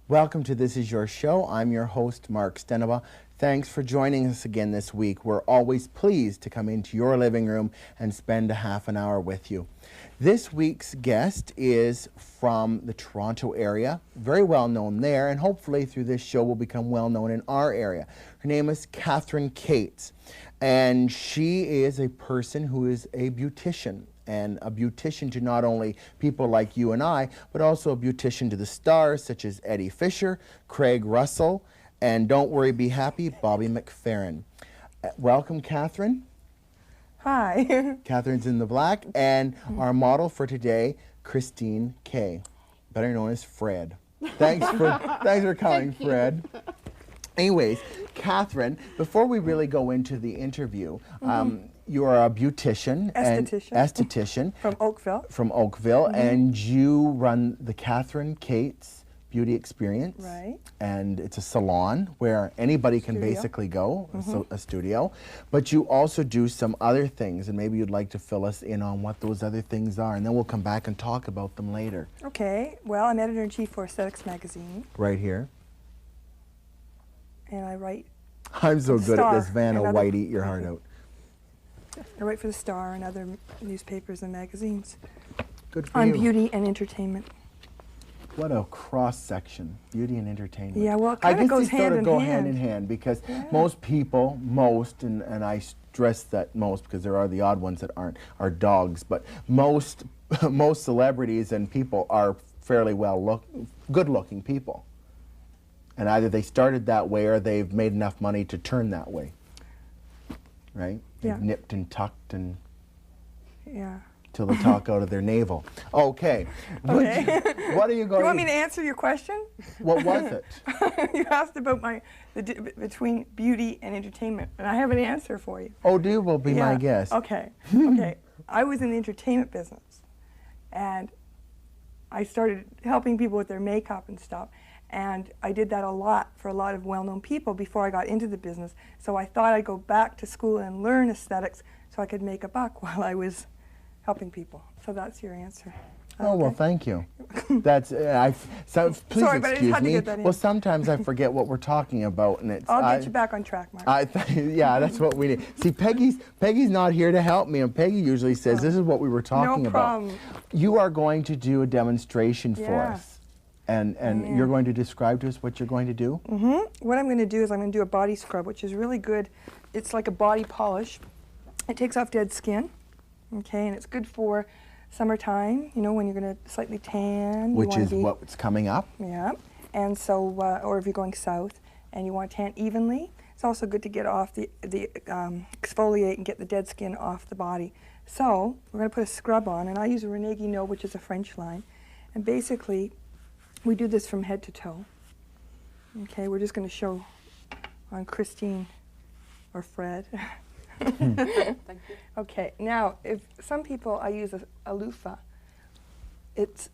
Welcome to This Is Your Show. I'm your host, Mark Stenabaugh. Thanks for joining us again this week. We're always pleased to come into your living room and spend a half an hour with you. This week's guest is from the Toronto area, very well known there, and hopefully through this show will become well known in our area. Her name is Catherine Cates, and she is a person who is a beautician. And a beautician to not only people like you and I, but also a beautician to the stars such as Eddie Fisher, Craig Russell, and don't worry, be happy, Bobby McFerrin. Welcome, Catherine. Hi. Catherine's in the black, and our model for today, Christine Kay, better known as Fred. Thanks for coming, Fred. Anyways, Catherine, before we really go into the interview, you are a beautician. Esthetician. From Oakville. From Oakville, and you run the Catherine Cates Beauty Experience. Right. And it's a salon where anybody can basically go, a studio. But you also do some other things, and maybe you'd like to fill us in on what those other things are, and then we'll come back and talk about them later. Okay. Well, I'm editor-in-chief for Aesthetics magazine. Right here. And I write. I'm so good at this, Vanna White, eat your heart out. I write for the Star and other newspapers and magazines. Good for on you. beauty and entertainment. What a cross section, beauty and entertainment. Yeah, well, it kind of goes hand in hand. I guess they sort of go hand in hand because most people, and I stress that most because there are the odd ones that aren't, are dogs, but most celebrities and people are fairly good-looking people. And either they started that way or they've made enough money to turn that way. Right? Yeah. They've nipped and tucked and till they talk out of their navel. Okay. Okay. What are you going? Do you want me to answer your question? What was it? You asked about between beauty and entertainment, and I have an answer for you. Oh, do you? Well, be my guest. Okay. Okay. I was in the entertainment business, and I started helping people with their makeup and stuff. And I did that a lot for a lot of well-known people before I got into the business. So I thought I'd go back to school and learn aesthetics so I could make a buck while I was helping people. So that's your answer. Oh, well, thank you. That's, so please Sorry, but I just excuse had to me. get that in. Well, sometimes I forget what we're talking about, and it's. I'll get you back on track, Mark. Yeah, that's what we need. See, Peggy's not here to help me, and Peggy usually says, this is what we were talking no problem. about. You are going to do a demonstration for us. And you're going to describe to us what you're going to do? What I'm going to do is I'm going to do a body scrub, which is really good. It's like a body polish. It takes off dead skin, okay, and it's good for summertime, you know, when you're going to slightly tan. Which is what's coming up. Yeah, and so, or if you're going south and you want to tan evenly, it's also good to get off exfoliate and get the dead skin off the body. So we're going to put a scrub on, and I use a Renee Guinot, which is a French line, and basically we do this from head to toe. Okay, we're just going to show on Christine or Fred. Thank you. Okay, now, if some people, I use a loofah. It's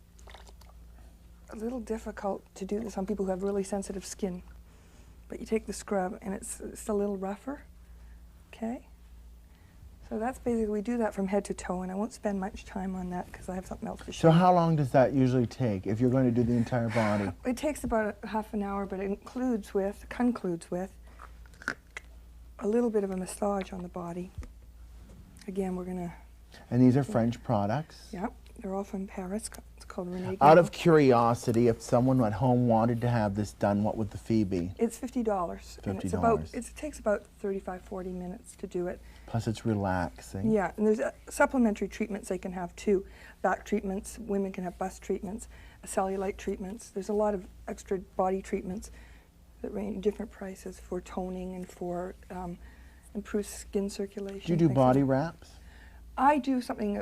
a little difficult to do this on people who have really sensitive skin. But you take the scrub, and it's a little rougher. Okay? So that's basically, we do that from head to toe, and I won't spend much time on that because I have something else to show. So how long does that usually take if you're going to do the entire body? It takes about half an hour, but it concludes with a little bit of a massage on the body. Again, we're going to... And these are French products? Yep, they're all from Paris. It's called Renee Guinot. Out of curiosity, if someone at home wanted to have this done, what would the fee be? It's $50. $50. And it takes about 35, 40 minutes to do it. Plus it's relaxing. Yeah, and there's supplementary treatments they can have too. Back treatments, women can have bust treatments, cellulite treatments. There's a lot of extra body treatments that range different prices for toning and for improved skin circulation. Do you do body wraps? I do something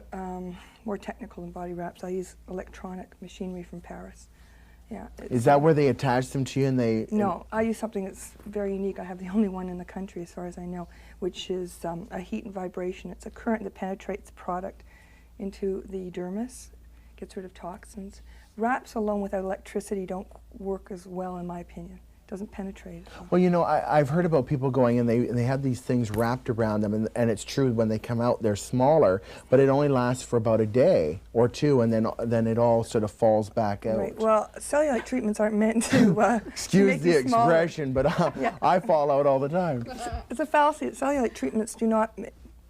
more technical than body wraps. I use electronic machinery from Paris. Yeah. Is that where they attach them to you and they... No, I use something that's very unique. I have the only one in the country as far as I know, which is a heat and vibration. It's a current that penetrates product into the dermis, gets rid of toxins. Wraps alone without electricity don't work as well in my opinion. doesn't penetrate. Well, you know, I've heard about people going and they have these things wrapped around them, and it's true, when they come out they're smaller, but it only lasts for about a day or two, and then it all sort of falls back out. Right. Well, cellulite treatments aren't meant to Excuse make the you smaller. expression, but I fall out all the time. It's a fallacy. Cellulite treatments do not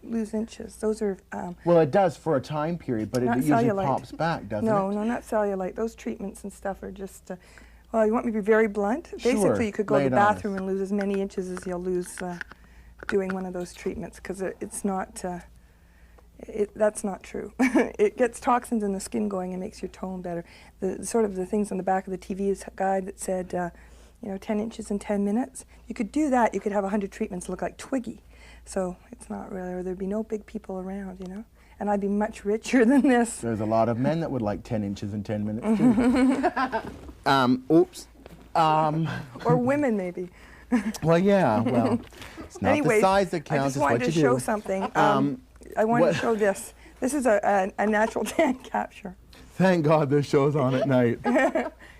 lose inches. Those are Well, it does for a time period, but it not usually cellulite. pops back, doesn't no, it? no, not cellulite. Those treatments and stuff are just. Well, you want me to be very blunt? Sure. Basically, you could go Lay to the it on us. bathroom and lose as many inches as you'll lose doing one of those treatments, because it's not. That's not true. It gets toxins in the skin going and makes your tone better. The sort of the things on the back of the TV's guide that said, you know, 10 inches in 10 minutes. You could do that. You could have 100 treatments look like Twiggy. So it's not really, or there'd be no big people around, you know. And I'd be much richer than this. There's a lot of men that would like 10 inches in 10 minutes, too. Oops. Or women, maybe. Well, yeah, well, it's not Anyways, the size that counts, I it's just wanted what to you show do. something. I wanted to show this. This is a natural tan capture. Thank God this show's on at night.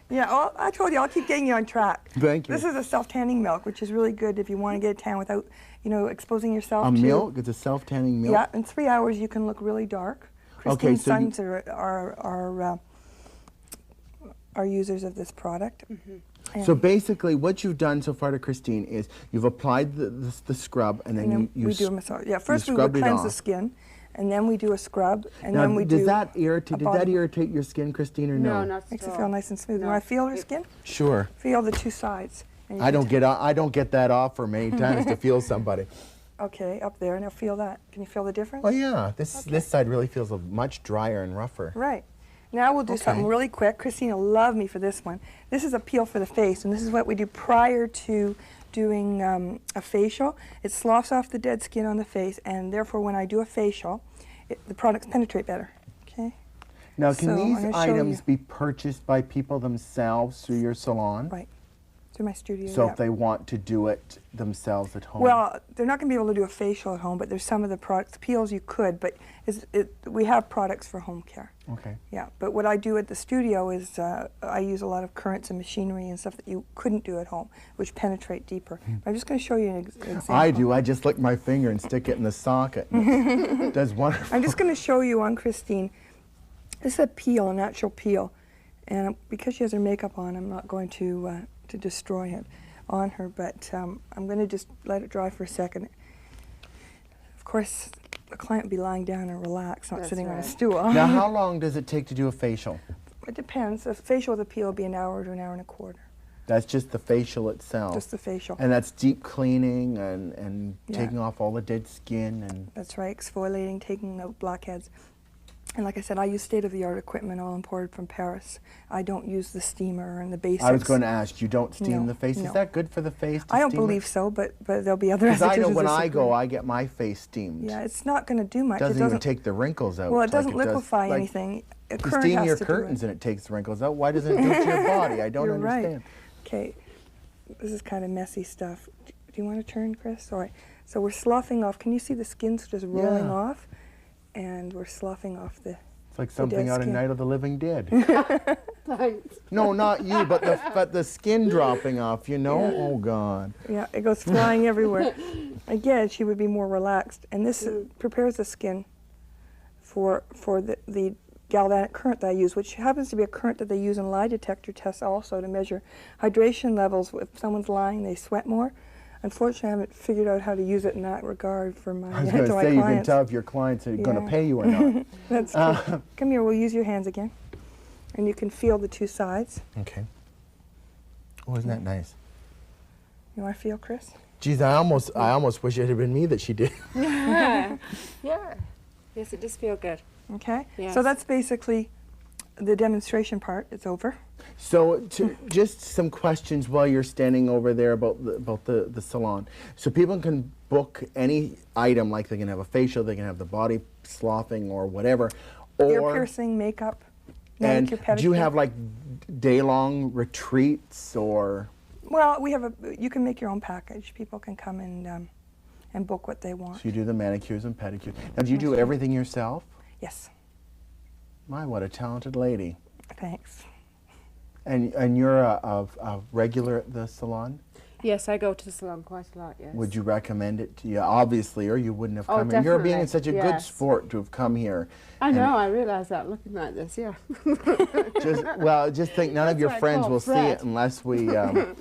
Yeah, well, I told you, I'll keep getting you on track. Thank you. This is a self-tanning milk, which is really good if you want to get a tan without, you know, exposing yourself to... Milk? It's a self-tanning milk? Yeah, in 3 hours you can look really dark. Okay, Christine's so sons are users of this product. Mm-hmm. So basically what you've done so far to Christine is you've applied the scrub, and then you we do a massage. Yeah, first we would scrubbed it cleanse the off. skin, and then we do a scrub, and Now, then we does do that irritate, a did body- that irritate your skin, Christine, or no? No, not Makes at it all. feel nice and smooth. No. You want to feel her skin? Sure. Feel the two sides. And you I can don't get that off for many times to feel somebody. Okay, up there. Now feel that. Can you feel the difference? Oh yeah, this side really feels much drier and rougher. Right. Now we'll do something really quick. Christine will love me for this one. This is a peel for the face, and this is what we do prior to doing a facial. It sloughs off the dead skin on the face, and therefore when I do a facial, the products penetrate better. Okay? Now, can So, I'm these gonna show items you. be purchased by people themselves through your salon? Right. Through my studio. So yeah. if they want to do it themselves at home? Well, they're not going to be able to do a facial at home, but there's some of the products, peels you could, but we have products for home care. Okay. Yeah, but what I do at the studio is I use a lot of currents and machinery and stuff that you couldn't do at home, which penetrate deeper. But I'm just going to show you an example. I do. I just lick my finger and stick it in the socket. It does wonderful. I'm just going to show you on Christine. This is a peel, a natural peel. And because she has her makeup on, I'm not going to destroy it on her, but I'm going to just let it dry for a second. Of course, the client will be lying down and relaxed, not That's sitting on a right. stool. Now, how long does it take to do a facial? It depends. A facial with a peel will be an hour to an hour and a quarter. That's just the facial itself. Just the facial. And that's deep cleaning and Yeah. taking off all the dead skin and... That's right, exfoliating, taking out blackheads. And like I said, I use state-of-the-art equipment all imported from Paris. I don't use the steamer and the basics. I was going to ask, you don't steam No, the face? no. Is that good for the face to I don't steam it? believe so, but there'll be other Because I know advantages when of I go, support. I get my face steamed. Yeah, it's not going to do much. Doesn't it even take the wrinkles out. Well, it like doesn't does- liquefy like, anything. A You current steam has your to do curtains it. and it takes the wrinkles out. Why doesn't it do it to your body? I don't You're understand. Right. Okay, this is kind of messy stuff. Do you want to turn, Chris? All right. So we're sloughing off. Can you see the skin's just rolling Yeah. off? And we're sloughing off the... It's like something out of skin. Night of the Living Dead. Thanks. No, not you, but the skin dropping off, you know? Oh, God. Yeah, it goes flying everywhere. Again, she would be more relaxed. And this prepares the skin for the galvanic current that I use, which happens to be a current that they use in lie detector tests also to measure hydration levels. If someone's lying, they sweat more. Unfortunately, I haven't figured out how to use it in that regard for my, I was to going to my say, you can clients. tell if your clients are going Yeah. to pay you or not. That's true. Come here, we'll use your hands again. And you can feel the two sides. Okay. Oh, isn't that nice? You want to feel, Chris? Geez, I almost wish it had been me that she did. Yeah. Yes, it does feel good. Okay. Yes. So that's basically the demonstration part. It's over. So, just some questions while you're standing over there about the salon. So people can book any item, like they can have a facial, they can have the body sloughing or whatever, Ear or piercing, makeup, and manicure, pedicure. do you have like day-long retreats or? Well, we have you can make your own package. People can come and book what they want. So you do the manicures and pedicures. Now, do you do everything yourself? Yes. My, what a talented lady. Thanks. And you're a regular at the salon? Yes, I go to the salon quite a lot, yes. Would you recommend it to you? Obviously, or you wouldn't have Oh, come here. You're being definitely, such a good yes. sport to have come here. I know, I realise that looking like this, yeah. Just think none of That's your what I friends call will see Fred. it unless we No,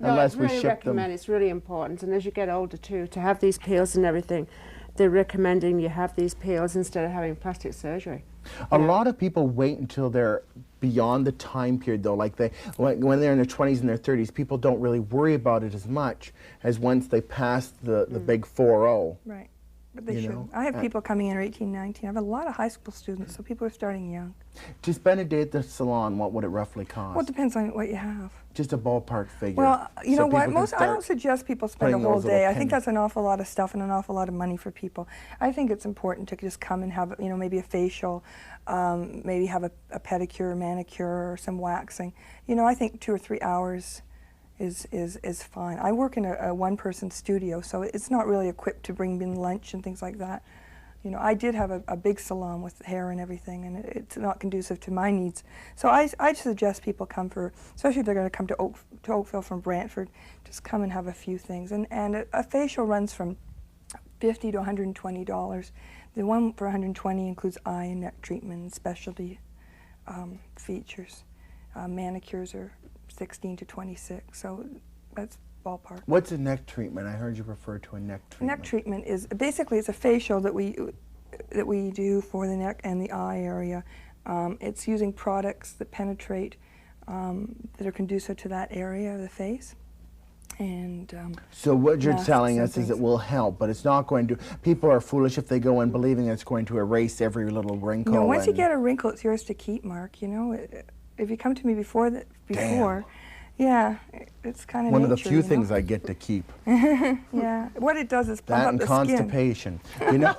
unless it's we really ship them. recommend. It's really important, and as you get older too, to have these peels and everything, they're recommending you have these peels instead of having plastic surgery. A lot of people wait until they're beyond the time period, though. Like when they're in their 20s and their 30s, people don't really worry about it as much as once they pass the big 4-0. Right. But they You should. know, I have people coming in at 18, 19. I have a lot of high school students, so people are starting young. To spend a day at the salon, what would it roughly cost? Well, it depends on what you have. Just a ballpark figure. Well, you so know what? people can I don't start suggest people spend a putting whole those little day. I think pennies. that's an awful lot of stuff and an awful lot of money for people. I think it's important to just come and have, you know, maybe a facial, maybe have a pedicure, manicure, or some waxing. You know, I think 2 or 3 hours is fine. I work in a one-person studio, so it's not really equipped to bring in lunch and things like that. You know, I did have a big salon with hair and everything, and it's not conducive to my needs. So I suggest people come for, especially if they're going to come to Oakville from Brantford, just come and have a few things. And a facial runs from $50 to $120. The one for $120 includes eye and neck treatment and specialty features. Manicures are $16 to $26, so that's ballpark. What's a neck treatment? I heard you refer to a neck treatment. Neck treatment is basically it's a facial that we do for the neck and the eye area. It's using products that penetrate that are conducive to that area of the face. And so what you're masks telling and us is things. it will help, but it's not going to. People are foolish if they go in believing it's going to erase every little wrinkle. No, once you and- get a wrinkle, it's yours to keep, Mark. You know, if you come to me before, yeah, it's kind of one of the few things I get to keep. Yeah, what it does is pump That up and the skin. constipation. You know.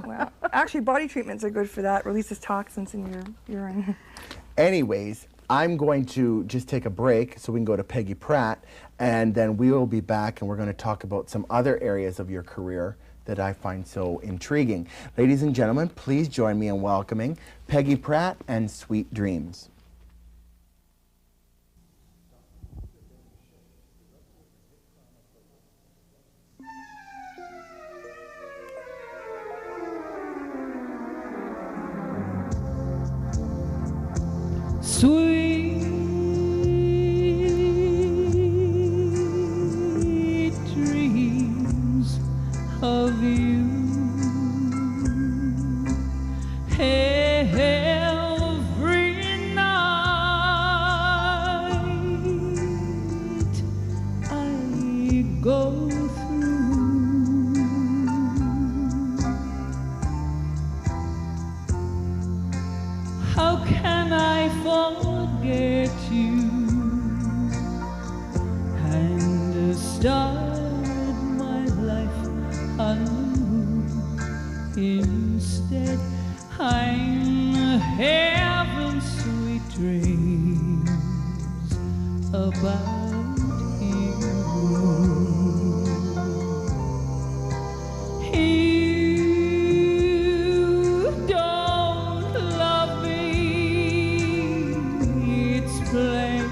Well, actually, body treatments are good for that. Releases toxins in your urine. Anyways, I'm going to just take a break so we can go to Peggy Pratt, and then we will be back and we're going to talk about some other areas of your career that I find so intriguing. Ladies and gentlemen, please join me in welcoming Peggy Pratt and Sweet Dreams. Sweet dreams of you every night I go through. How can I forget you and start my life anew? Instead, I'm having sweet dreams about you. You don't love me, it's plain.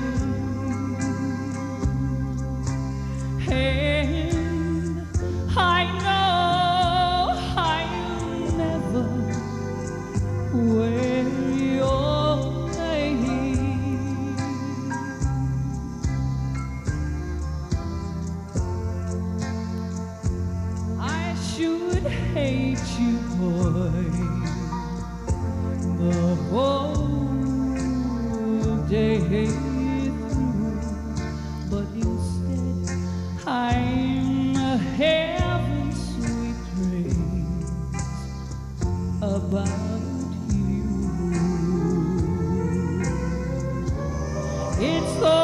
And I know I'll never wear your name. I should hate you, boy, the whole day through, but instead I'm having sweet dreams about you. It's so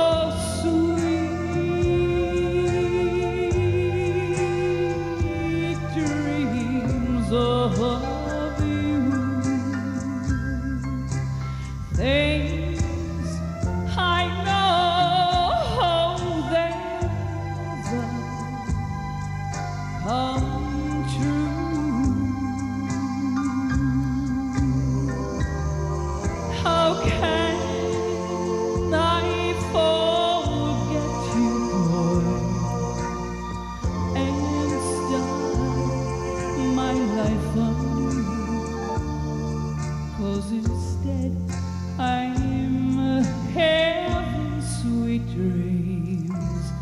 sweet dreams of you, things I 'cause instead I'm having sweet dreams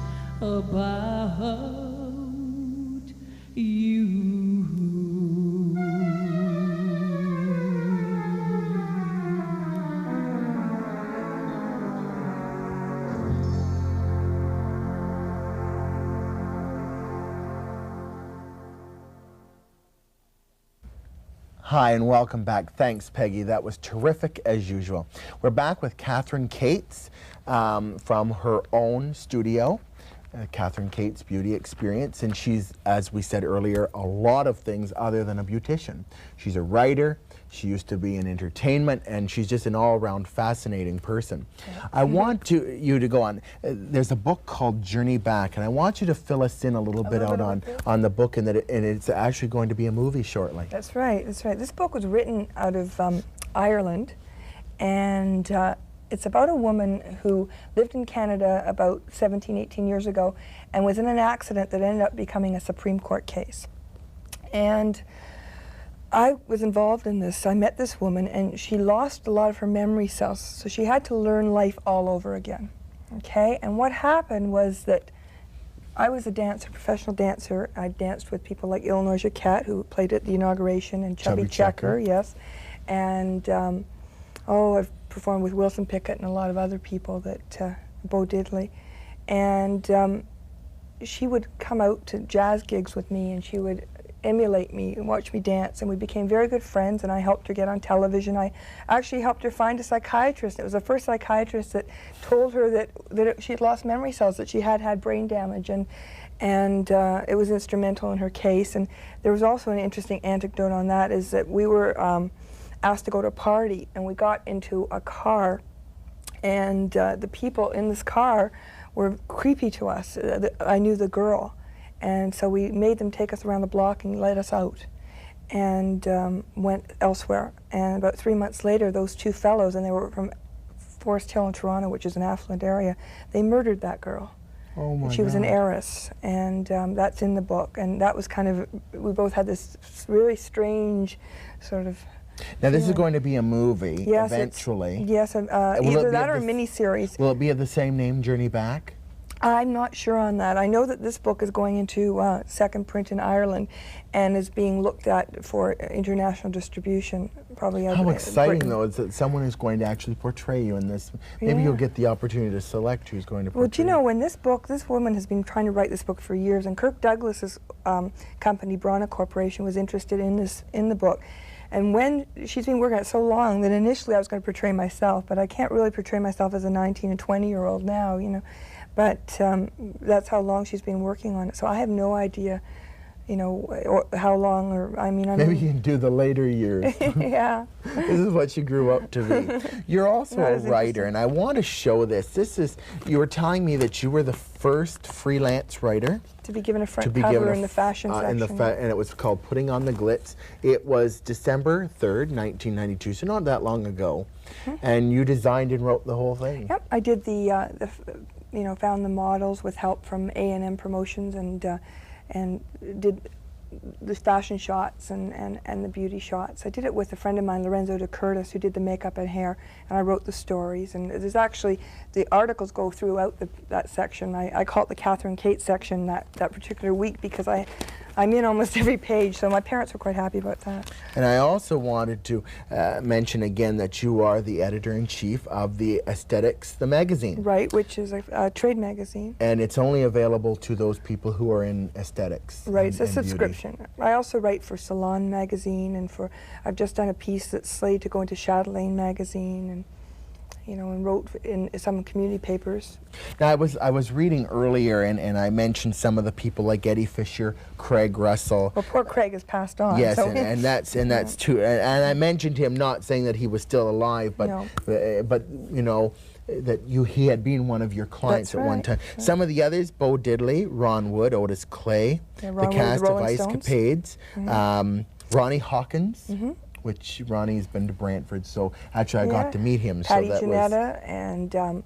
about you. Hi and welcome back. Thanks, Peggy. That was terrific as usual. We're back with Catherine Cates from her own studio, Catherine Cates Beauty Experience, and she's, as we said earlier, a lot of things other than a beautician. She's a writer, she used to be in entertainment, and she's just an all-around fascinating person. Yeah. I want you to go on. There's a book called Journey Back, and I want you to fill us in a little bit on the book, and that it's actually going to be a movie shortly. That's right, that's right. This book was written out of Ireland, and it's about a woman who lived in Canada about 17, 18 years ago and was in an accident that ended up becoming a Supreme Court case. And I was involved in this. I met this woman and she lost a lot of her memory cells, so she had to learn life all over again. Okay? And what happened was that I was a dancer, professional dancer. I danced with people like Illinois Jacquette, who played at the inauguration, and Chubby Checker, yes. And I've performed with Wilson Pickett and a lot of other people, that Bo Diddley. And she would come out to jazz gigs with me, and she would emulate me and watch me dance, and we became very good friends, and I helped her get on television. I actually helped her find a psychiatrist. It was the first psychiatrist that told her that she had lost memory cells, that she had brain damage, and it was instrumental in her case. And there was also an interesting anecdote on that, is that we were asked to go to a party, and we got into a car, and the people in this car were creepy to us. I knew the girl, and so we made them take us around the block and let us out, and went elsewhere. And about 3 months later, those two fellows, and they were from Forest Hill in Toronto, which is an affluent area, they murdered that girl. Oh my She was an heiress, and that's in the book. And that was kind of, we both had this really strange sort of. Now this is going to be a movie, yes, eventually. Yes, either that or a mini-series. Will it be of the same name, Journey Back? I'm not sure on that. I know that this book is going into second print in Ireland and is being looked at for international distribution, probably. How exciting, Britain. though, is that someone is going to actually portray you in this. Maybe you'll get the opportunity to select who's going to portray you. Well, do you know, when this woman has been trying to write this book for years, and Kirk Douglas's company, Brana Corporation, was interested in the book. And when she's been working on it so long that initially I was going to portray myself, but I can't really portray myself as a 19 and 20-year-old now, you know. But that's how long she's been working on it. So I have no idea, you know, or how long, or I mean, maybe you can do the later years. Yeah. This is what you grew up to be. You're also a writer, and I want to show this. You were telling me that you were the first freelance writer to be given a front cover in the fashion section. And it was called Putting on the Glitz. It was December 3rd, 1992, so not that long ago. And you designed and wrote the whole thing. Yep, I did you know, found the models with help from A&M Promotions, and did the fashion shots and the beauty shots. I did it with a friend of mine, Lorenzo de Curtis, who did the makeup and hair, and I wrote the stories. And there's actually, the articles go throughout that section. I call it the Catherine Cates section that particular week, because I'm in almost every page, so my parents were quite happy about that. And I also wanted to mention again that you are the editor-in-chief of the Aesthetics, the magazine. Right, which is a trade magazine. And it's only available to those people who are in aesthetics. Right, it's a subscription. Beauty. I also write for Salon magazine, and I've just done a piece that's slated to go into Chatelaine magazine, and you know, and wrote in some community papers. Now, I was reading earlier, and I mentioned some of the people like Eddie Fisher, Craig Russell. Well, poor Craig has passed on. Yes, so and that's true. And I mentioned him, not saying that he was still alive, but but you know, that he had been one of your clients at one time. Right. Some of the others: Bo Diddley, Ron Wood, Otis Clay, the cast of Ice Capades, Ronnie Hawkins. Which Ronnie's been to Brantford, so actually I got to meet him. Patty so that Janetta, and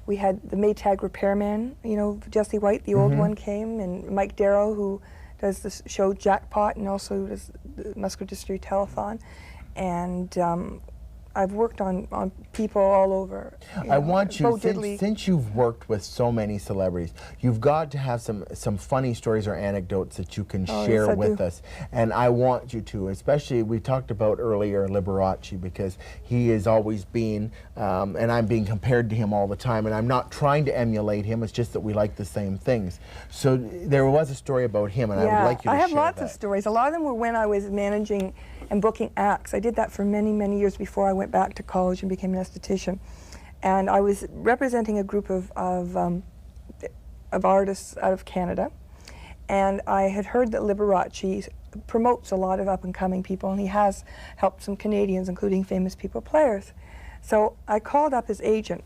we had the Maytag repairman, you know, Jesse White, the old one, came, and Mike Darrow, who does the show Jackpot and also does the Muscular Dystrophy Telethon, and I've worked on people all over. I want you, Bo Diddley. since you've worked with so many celebrities, you've got to have some funny stories or anecdotes that you can Oh, share yes, I with do. us. And I want you to, especially, we talked about earlier Liberace, because he has always been, and I'm being compared to him all the time, and I'm not trying to emulate him, it's just that we like the same things. So there was a story about him, and I would like you to I have share lots that. of stories. A lot of them were when I was managing and booking acts. I did that for many, many years before I went back to college and became an esthetician. And I was representing a group of artists out of Canada. And I had heard that Liberace promotes a lot of up-and-coming people, and he has helped some Canadians, including famous people players. So I called up his agent,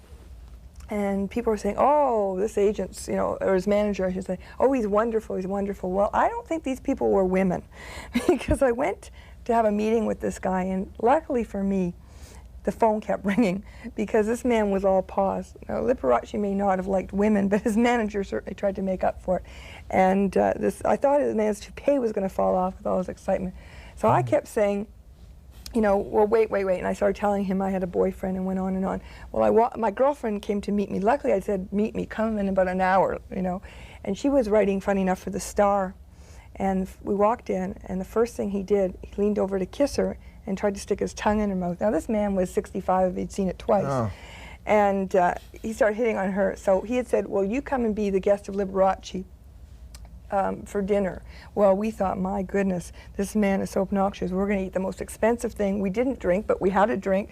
and people were saying, oh, this agent's, or his manager, I should say, oh, he's wonderful, he's wonderful. Well, I don't think these people were women, because I went to have a meeting with this guy, and luckily for me, the phone kept ringing, because this man was all paws. Now, Liberace may not have liked women, but his manager certainly tried to make up for it. And I thought his man's toupee was going to fall off with all his excitement. So I kept saying, well, wait, and I started telling him I had a boyfriend, and went on and on. Well, my girlfriend came to meet me. Luckily, I said, meet me, come in about an hour, and she was writing, funny enough, for The Star. And we walked in, and the first thing he did, he leaned over to kiss her and tried to stick his tongue in her mouth. Now, this man was 65, he'd seen it twice. Oh. And he started hitting on her. So he had said, well, you come and be the guest of Liberace for dinner. Well, we thought, my goodness, this man is so obnoxious. We're going to eat the most expensive thing. We didn't drink, but we had a drink.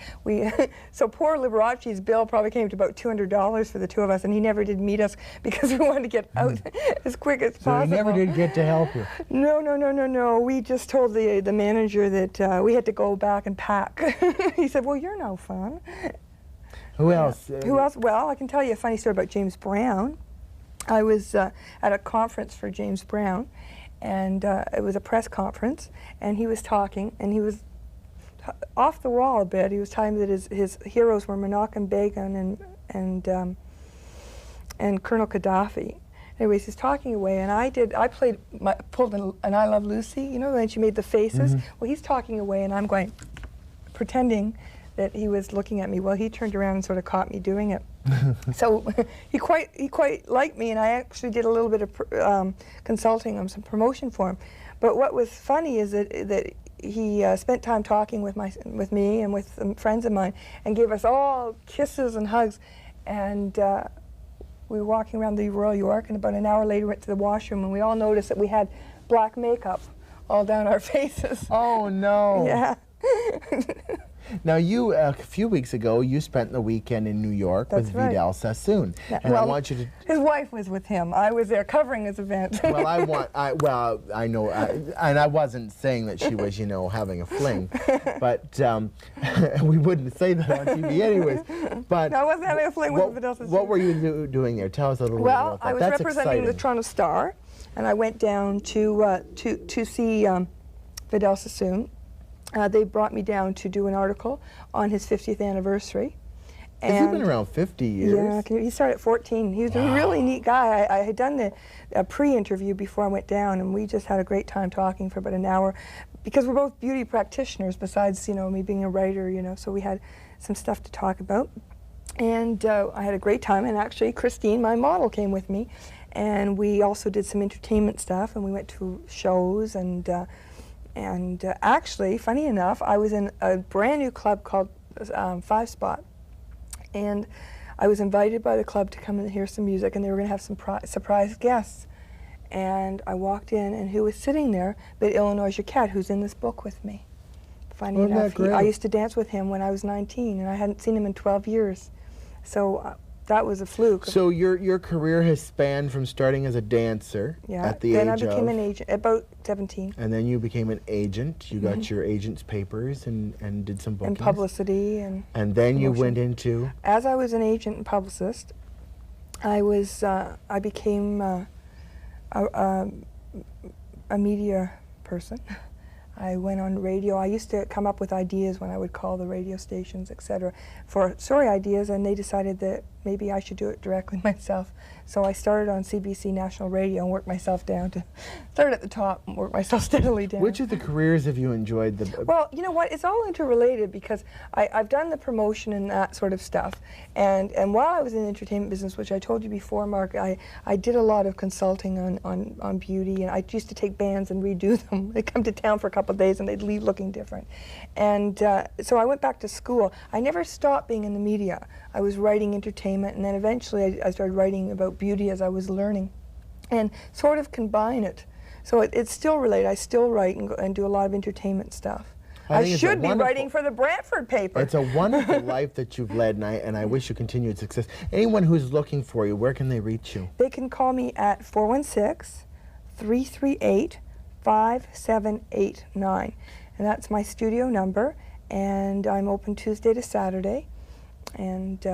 So poor Liberace's bill probably came to about $200 for the two of us, and he never did meet us because we wanted to get out as quick as possible. So he never did get to help you. No. We just told the manager that we had to go back and pack. He said, well, you're no fun. Who else? Who else? Well, I can tell you a funny story about James Brown. I was at a conference for James Brown, and it was a press conference, and he was talking, and he was off the wall a bit. He was telling me that his heroes were Menachem Begin and Colonel Gaddafi. Anyways, he's talking away, and I pulled an I Love Lucy, when she made the faces. Mm-hmm. Well, he's talking away, and I'm going, pretending that he was looking at me. Well, he turned around and sort of caught me doing it. So he quite liked me, and I actually did a little bit of consulting on some promotion for him. But what was funny is that he spent time talking with me and with some friends of mine, and gave us all kisses and hugs. And we were walking around the Royal York, and about an hour later went to the washroom, and we all noticed that we had black makeup all down our faces. Oh, no. Yeah. Now, you, a few weeks ago, you spent the weekend in New York That's with right. Vidal Sassoon. Yeah, And I well, want you to... His wife was with him. I was there covering his event. Well, I know, and I wasn't saying that she was, having a fling, but we wouldn't say that on TV anyways. But No, I wasn't having a fling with Vidal Sassoon. What were you doing there? Tell us a little bit Well, about that. I was That's representing the exciting. Toronto Star, and I went down to see Vidal Sassoon. They brought me down to do an article on his 50th anniversary. Has he been around 50 years? Yeah, he started at 14. He was a really neat guy. I had done the pre-interview before I went down, and we just had a great time talking for about an hour, because we're both beauty practitioners besides, me being a writer, so we had some stuff to talk about. And I had a great time, and actually Christine, my model, came with me, and we also did some entertainment stuff, and we went to shows, and actually, funny enough, I was in a brand new club called 5 Spot, and I was invited by the club to come and hear some music, and they were going to have some surprise guests. And I walked in, and who was sitting there but Illinois Jacquette, who's in this book with me. Funny Isn't enough, that great? I used to dance with him when I was 19, and I hadn't seen him in 12 years. So that was a fluke. So your career has spanned from starting as a dancer yeah. at the Then age I became of... an agent, about 17. And then you became an agent. You got your agent's papers and did some bookings. And publicity And then you promotion. went into... As I was an agent and publicist, I became a media person. I went on radio. I used to come up with ideas when I would call the radio stations, etc., for story ideas, and they decided that maybe I should do it directly myself. So I started on CBC National Radio and worked myself down to, start at the top and work myself steadily down. Which of the careers have you enjoyed the Well, you know what, it's all interrelated because I've done the promotion and that sort of stuff. And while I was in the entertainment business, which I told you before, Mark, I did a lot of consulting on beauty, and I used to take bands and redo them. They'd come to town for a couple of days and they'd leave looking different. And so I went back to school. I never stopped being in the media. I was writing entertainment, and then eventually I started writing about beauty as I was learning, and sort of combine it. So it's still related. I still write and do a lot of entertainment stuff. I should be writing for the Brantford paper. It's a wonderful life that you've led, and I wish you continued success. Anyone who's looking for you, where can they reach you? They can call me at 416-338-5789. And that's my studio number, and I'm open Tuesday to Saturday. And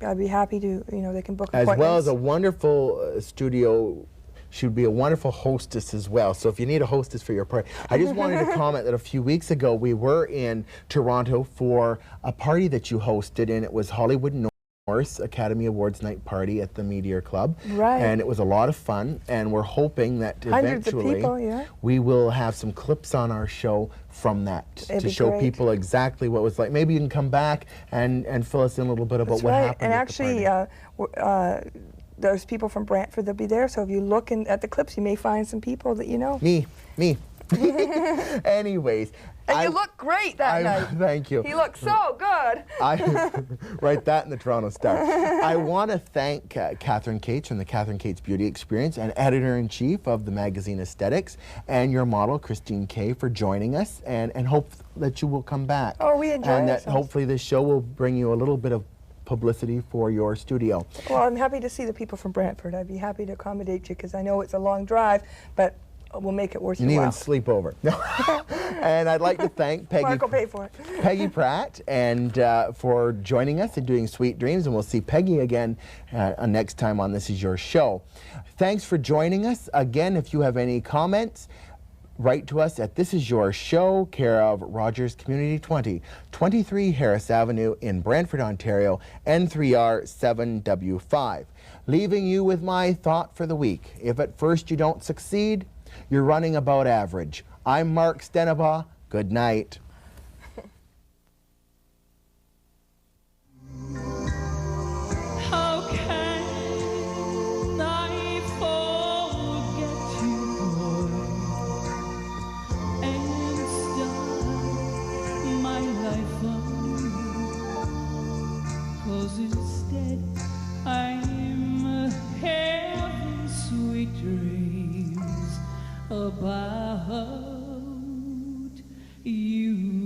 I'd be happy to, they can book appointments. As well as a wonderful studio. She would be a wonderful hostess as well. So if you need a hostess for your party. I just wanted to comment that a few weeks ago we were in Toronto for a party that you hosted, and it was Hollywood North Academy Awards night party at the Meteor Club. Right. And it was a lot of fun, and we're hoping that Hundreds of eventually people, yeah. we will have some clips on our show from that It'd to be show great. people exactly what it was like. Maybe you can come back and fill us in a little bit about That's what right. happened And at actually, the party. there's people from Brantford that'll be there, so if you look at the clips, you may find some people that you know. Me. Anyways. And you look great that night. Thank you. He looked so good. Write that in the Toronto Star. I want to thank Catherine Cates from the Catherine Cates Beauty Experience and editor-in-chief of the magazine Aesthetics, and your model, Christine Kay, for joining us, and hope that you will come back. Oh, we enjoy And that ourselves. hopefully this show will bring you a little bit of publicity for your studio. Well, I'm happy to see the people from Brantford. I'd be happy to accommodate you because I know it's a long drive, but we'll make it worth your You while. even sleep over. And I'd like to thank Peggy. Mark will pay for it. Peggy Pratt, and for joining us and doing Sweet Dreams, and we'll see Peggy again next time on This Is Your Show. Thanks for joining us. Again, if you have any comments, write to us at This Is Your Show, care of Rogers Community 20, 23 Harris Avenue in Brantford, Ontario, N3R 7W5. Leaving you with my thought for the week. If at first you don't succeed, you're running about average. I'm Mark Stenabaugh. Good night. How can I forget you, boy, and start my life on? 'Cause instead I'm having sweet dreams about you.